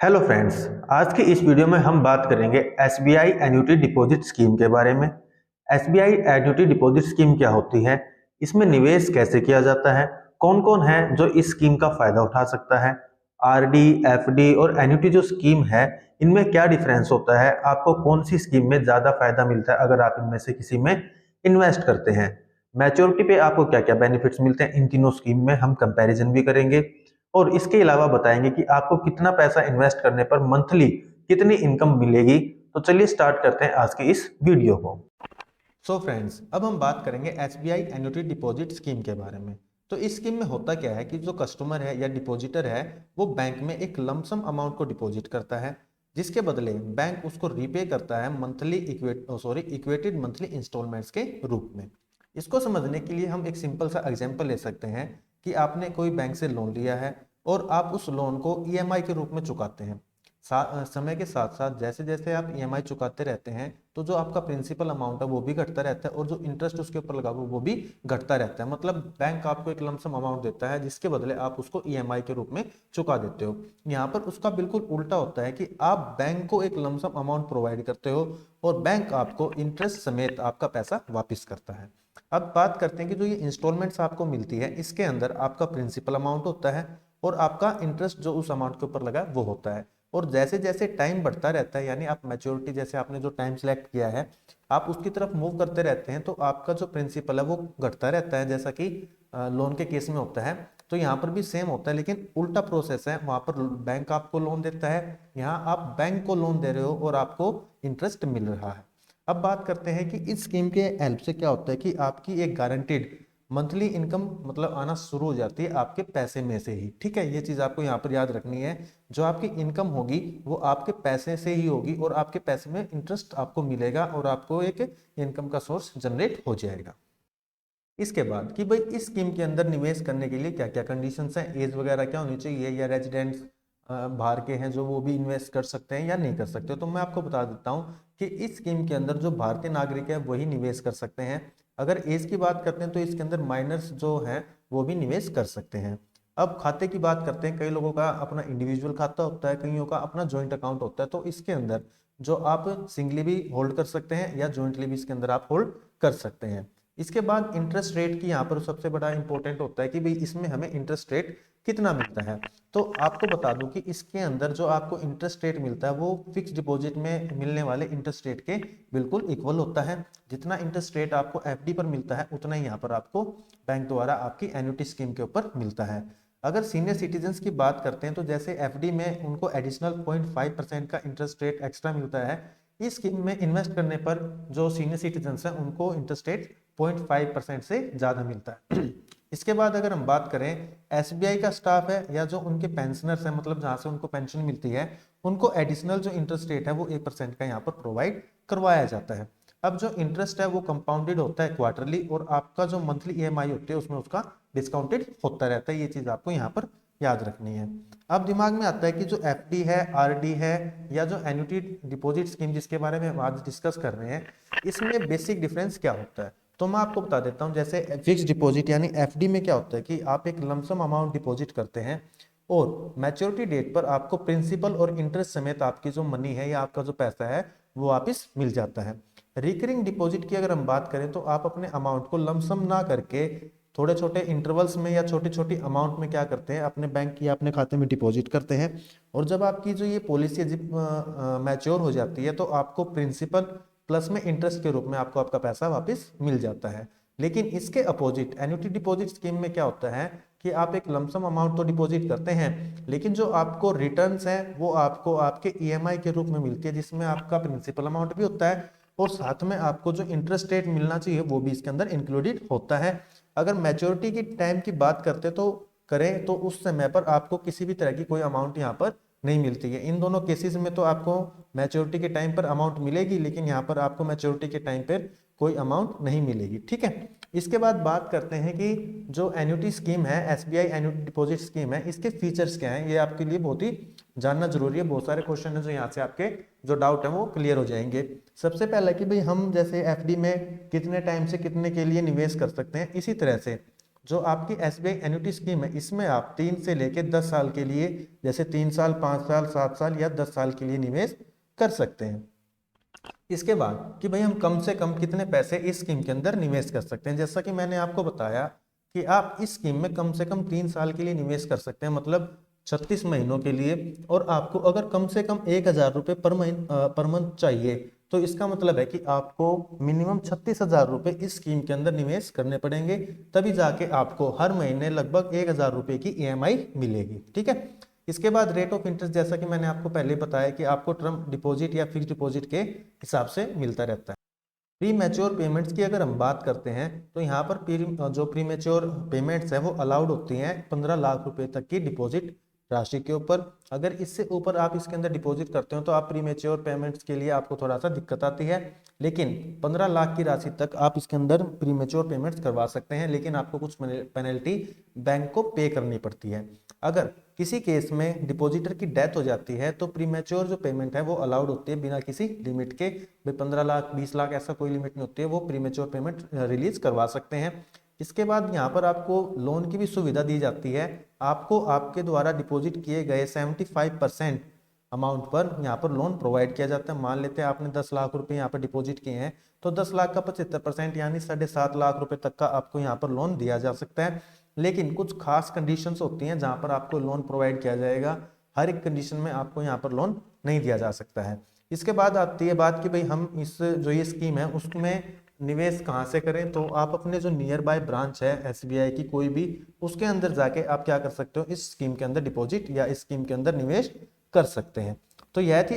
Hello friends. आज की इस वीडियो में हम बात करेंगे एसबीआई एन्युटी डिपॉजिट स्कीम के बारे में। एसबीआई एन्युटी डिपॉजिट स्कीम क्या होती है, इसमें निवेश कैसे किया जाता है, कौन कौन है जो इस स्कीम का फायदा उठा सकता है, आरडी, एफडी और एन्युटी जो स्कीम है इनमें क्या डिफरेंस होता है, आपको कौन सी स्कीम में ज़्यादा फायदा मिलता है अगर आप इनमें से किसी में इन्वेस्ट करते हैं, मैच्योरिटी पे आपको क्या क्या बेनिफिट्स मिलते हैं, इन तीनों स्कीम में हम कंपैरिजन भी करेंगे। और इसके अलावा बताएंगे कि आपको कितना पैसा इन्वेस्ट करने पर मंथली कितनी इनकम मिलेगी। तो चलिए स्टार्ट करते हैं आज की इस वीडियो को। सो फ्रेंड्स, अब हम बात करेंगे एसबीआई एन्युटी डिपॉजिट स्कीम के बारे में। तो इस स्कीम में होता क्या है कि जो कस्टमर है या डिपॉजिटर है वो बैंक में एक लमसम अमाउंट को डिपॉजिट करता है, जिसके बदले बैंक उसको रीपे करता है मंथली इक्वेटेड मंथली इंस्टॉलमेंट्स के रूप में। इसको समझने के लिए हम एक सिंपल सा एग्जांपल ले सकते हैं कि आपने कोई बैंक से लोन लिया है और आप उस लोन को ईएमआई के रूप में चुकाते हैं। समय के साथ साथ जैसे जैसे आप ईएमआई चुकाते रहते हैं तो जो आपका प्रिंसिपल अमाउंट है वो भी घटता रहता है और जो इंटरेस्ट उसके ऊपर लगा हुआ वो भी घटता रहता है। मतलब बैंक आपको एक लमसम अमाउंट देता है जिसके बदले आप उसको ईएमआई के रूप में चुका देते हो। यहाँ पर उसका बिल्कुल उल्टा होता है कि आप बैंक को एक लमसम अमाउंट प्रोवाइड करते हो और बैंक आपको इंटरेस्ट समेत आपका पैसा वापिस करता है। अब बात करते हैं कि जो ये इंस्टॉलमेंट्स आपको मिलती है इसके अंदर आपका प्रिंसिपल अमाउंट होता है और आपका इंटरेस्ट जो उस अमाउंट के ऊपर लगा है वो होता है। और जैसे जैसे टाइम बढ़ता रहता है यानी आप मैच्योरिटी जैसे आपने जो टाइम सेलेक्ट किया है आप उसकी तरफ मूव करते रहते हैं तो आपका जो प्रिंसिपल है वो घटता रहता है, जैसा कि लोन के केस में होता है। तो यहाँ पर भी सेम होता है लेकिन उल्टा प्रोसेस है, वहां पर बैंक आपको लोन देता है, यहाँ आप बैंक को लोन दे रहे हो और आपको इंटरेस्ट मिल रहा है। अब बात करते हैं कि इस स्कीम के हेल्प से क्या होता है कि आपकी एक गारंटीड मंथली इनकम मतलब आना शुरू हो जाती है आपके पैसे में से ही। ठीक है, ये चीज आपको यहाँ पर याद रखनी है। जो आपकी इनकम होगी वो आपके पैसे से ही होगी और आपके पैसे में इंटरेस्ट आपको मिलेगा और आपको एक इनकम का सोर्स जनरेट हो जाएगा। इसके बाद कि भाई इस स्कीम के अंदर निवेश करने के लिए क्या क्या कंडीशंस हैं, एज वगैरह क्या होनी चाहिए, या रेजिडेंट्स बाहर के हैं जो वो भी इन्वेस्ट कर सकते हैं या नहीं कर सकते। तो मैं आपको बता देता हूँ कि इस स्कीम के अंदर जो भारतीय नागरिक है वही निवेश कर सकते हैं। अगर एज की बात करते हैं तो इसके अंदर माइनर्स जो हैं वो भी निवेश कर सकते हैं। अब खाते की बात करते हैं, कई लोगों का अपना इंडिविजुअल खाता होता है, कईयों का अपना ज्वाइंट अकाउंट होता है। तो इसके अंदर जो आप सिंगली भी होल्ड कर सकते हैं या ज्वाइंटली भी इसके अंदर आप होल्ड कर सकते हैं। इसके बाद इंटरेस्ट रेट की यहाँ पर सबसे बड़ा इंपॉर्टेंट होता है कि भाई इसमें हमें इंटरेस्ट रेट कितना मिलता है। तो आपको बता दूं कि इसके अंदर जो आपको इंटरेस्ट रेट मिलता है वो फिक्स डिपॉजिट में मिलने वाले इंटरेस्ट रेट के बिल्कुल इक्वल होता है। जितना इंटरेस्ट रेट आपको एफडी पर मिलता है उतना ही यहाँ पर आपको बैंक द्वारा आपकी एन्युटी स्कीम के ऊपर मिलता है। अगर सीनियर सिटीजन्स की बात करते हैं तो जैसे एफडी में उनको एडिशनल 0.5% का इंटरेस्ट रेट एक्स्ट्रा मिलता है, इस स्कीम में इन्वेस्ट करने पर जो सीनियर सिटीजन्स हैं उनको इंटरेस्ट रेट 0.5% से ज्यादा मिलता है। इसके बाद अगर हम बात करें एसबीआई का स्टाफ है या जो उनके पेंशनर्स हैं, मतलब जहां से उनको पेंशन मिलती है, उनको एडिशनल जो इंटरेस्ट रेट है वो 1% का यहाँ पर प्रोवाइड करवाया जाता है। अब जो इंटरेस्ट है वो कंपाउंडेड होता है क्वार्टरली और आपका जो मंथली ईएमआई होती है उसमें उसका डिस्काउंटेड होता रहता है। ये चीज आपको यहाँ पर याद रखनी है। अब दिमाग में आता है कि जो एफडी है, आरडी है या जो एन्युटी डिपॉजिट स्कीम जिसके बारे में हम आज डिस्कस कर रहे हैं, इसमें बेसिक डिफरेंस क्या होता है। तो मैं आपको बता देता हूं, जैसे फिक्स डिपॉजिट यानी एफडी में क्या होता है कि आप एक लमसम अमाउंट डिपॉजिट करते हैं और मैच्योरिटी डेट पर आपको प्रिंसिपल और इंटरेस्ट समेत आपकी जो मनी है या आपका जो पैसा है वो वापस मिल जाता है। रिकरिंग डिपॉजिट की अगर हम बात करें तो आप अपने अमाउंट को लमसम ना करके थोड़े छोटे इंटरवल्स में या छोटी छोटी अमाउंट में क्या करते हैं अपने बैंक या अपने खाते में डिपॉजिट करते हैं। और जब आपकी जो ये पॉलिसी मैच्योर हो जाती है तो आपको प्रिंसिपल प्लस में इंटरेस्ट के रूप में आपको आपका पैसा वापस मिल जाता है। लेकिन इसके अपोजिट एन्युटी डिपॉजिट स्कीम में क्या होता है कि आप एक लमसम अमाउंट तो डिपॉजिट करते हैं लेकिन जो आपको रिटर्न्स है वो आपको आपके ईएमआई के रूप में मिलती है, जिसमें आपका प्रिंसिपल अमाउंट भी होता है और साथ में आपको जो इंटरेस्ट रेट मिलना चाहिए वो भी इसके अंदर इंक्लूडेड होता है। अगर मैच्योरिटी की टाइम की बात करते तो करें तो उस समय पर आपको किसी भी तरह की कोई अमाउंट यहाँ पर नहीं मिलती है। इन दोनों केसेस में तो आपको मैच्योरिटी के टाइम पर अमाउंट मिलेगी लेकिन यहाँ पर आपको मैच्योरिटी के टाइम पर कोई अमाउंट नहीं मिलेगी। ठीक है, इसके बाद बात करते हैं कि जो एन्युटी स्कीम है, एसबीआई एन्युटी डिपॉजिट स्कीम है, इसके फीचर्स क्या हैं, ये आपके लिए बहुत ही जानना जरूरी है। बहुत सारे क्वेश्चन है जो यहाँ से आपके जो डाउट है वो क्लियर हो जाएंगे। सबसे पहला कि भाई हम जैसे एफडी में कितने टाइम से कितने के लिए निवेश कर सकते हैं, इसी तरह से जो आपकी SBI एन्युटी स्कीम है इसमें आप 3 से लेके 10 साल के लिए, जैसे 3 साल, 5 साल, 7 साल या 10 साल के लिए निवेश कर सकते हैं। इसके बाद कि भाई हम कम से कम कितने पैसे इस स्कीम के अंदर निवेश कर सकते हैं। जैसा कि मैंने आपको बताया कि आप इस स्कीम में कम से कम 3 साल के लिए निवेश कर सकते हैं, मतलब 36 महीनों के लिए। और आपको अगर कम से कम 1000 रुपये पर मंथ चाहिए, तो इसका मतलब है कि आपको मिनिमम 36,000 रुपये इस स्कीम के अंदर निवेश करने पड़ेंगे, तभी जाके आपको हर महीने लगभग 1000 रुपये की EMI मिलेगी। ठीक है। इसके बाद रेट ऑफ इंटरेस्ट, जैसा कि मैंने आपको पहले बताया कि आपको टर्म डिपॉजिट या फिक्स डिपॉजिट के हिसाब से मिलता रहता है। प्री मैच्योर पेमेंट्स की अगर हम बात करते हैं तो यहाँ पर जो प्री मैच्योर पेमेंट्स है वो अलाउड होती हैं 15 लाख रुपए तक की डिपॉजिट राशि के ऊपर। अगर इससे ऊपर आप इसके अंदर डिपॉजिट करते हो तो आप प्री मैच्योर पेमेंट्स के लिए आपको थोड़ा सा दिक्कत आती है, लेकिन 15 लाख की राशि तक आप इसके अंदर प्री मैच्योर पेमेंट्स करवा सकते हैं, लेकिन आपको कुछ पेनल्टी बैंक को पे करनी पड़ती है। अगर किसी केस में डिपॉजिटर की डेथ हो जाती है तो प्रीमेच्योर जो पेमेंट है वो अलाउड होती है बिना किसी लिमिट के। 15 लाख 20 लाख ऐसा कोई लिमिट नहीं होती है, वो प्रीमेच्योर पेमेंट रिलीज करवा सकते हैं। इसके बाद यहाँ पर आपको लोन की भी सुविधा दी जाती है। आपको आपके द्वारा डिपॉजिट किए गए 75% अमाउंट पर यहाँ पर लोन प्रोवाइड किया जाता है। मान लेते हैं आपने 10 लाख रुपए यहाँ पर डिपॉजिट किए हैं, तो 10 लाख का 75% यानी 7.5 लाख रुपए तक का आपको यहाँ पर लोन दिया जा सकता है। लेकिन कुछ खास कंडीशंस होती हैं जहां पर आपको लोन प्रोवाइड किया जाएगा, हर एक कंडीशन में आपको यहाँ पर लोन नहीं दिया जा सकता है। इसके बाद आती है बात कि भाई हम इस जो ये स्कीम है उसमें निवेश कहाँ से करें, तो आप अपने जो नियर बाय ब्रांच है SBI की कोई भी, उसके अंदर जाके आप क्या कर सकते हो, इस स्कीम के अंदर डिपॉजिट या इस स्कीम के अंदर निवेश कर सकते हैं। तो यह थी